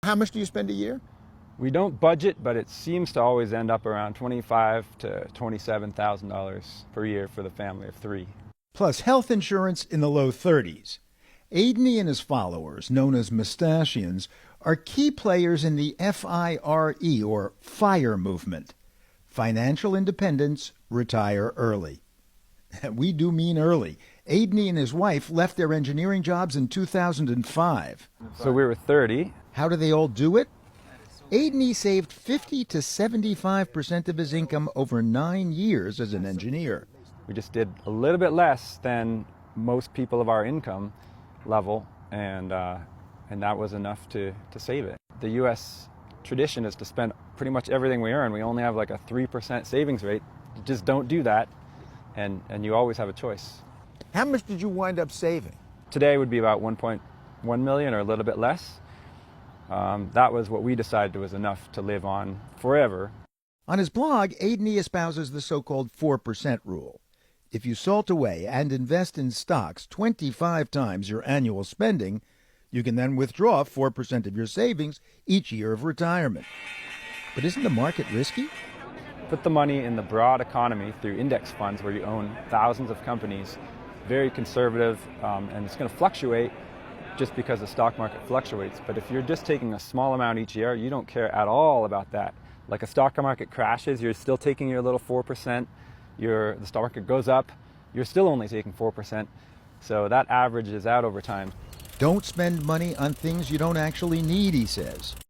How much do you spend a year? We don't budget, but it seems to always end up around $25,000 to $27,000 per year for the family of three. Plus health insurance in the low 30s. Aidney and his followers, known as Mustachians, are key players in the FIRE, or FIRE movement. Financial independence, retire early. We do mean early. Aidney and his wife left their engineering jobs in 2005. So we were 30. How do they all do it? Aidney saved 50 to 75% of his income over 9 years as an engineer. We just did a little bit less than most people of our income level, and that was enough to save it. The U.S. tradition is to spend pretty much everything we earn. We only have like a 3% savings rate. You just don't do that, and you always have a choice. How much did you wind up saving? Today would be about 1.1 million or a little bit less. That was what we decided was enough to live on forever. On his blog, Aidney espouses the so-called 4% rule. If you salt away and invest in stocks 25 times your annual spending, you can then withdraw 4% of your savings each year of retirement. But isn't the market risky? Put the money in the broad economy through index funds where you own thousands of companies. Very conservative, and it's going to fluctuate just because the stock market fluctuates. But if you're just taking a small amount each year, you don't care at all about that. Like a stock market crashes, you're still taking your little 4%. The stock market goes up, you're still only taking 4%. So that averages out over time. Don't spend money on things you don't actually need, he says.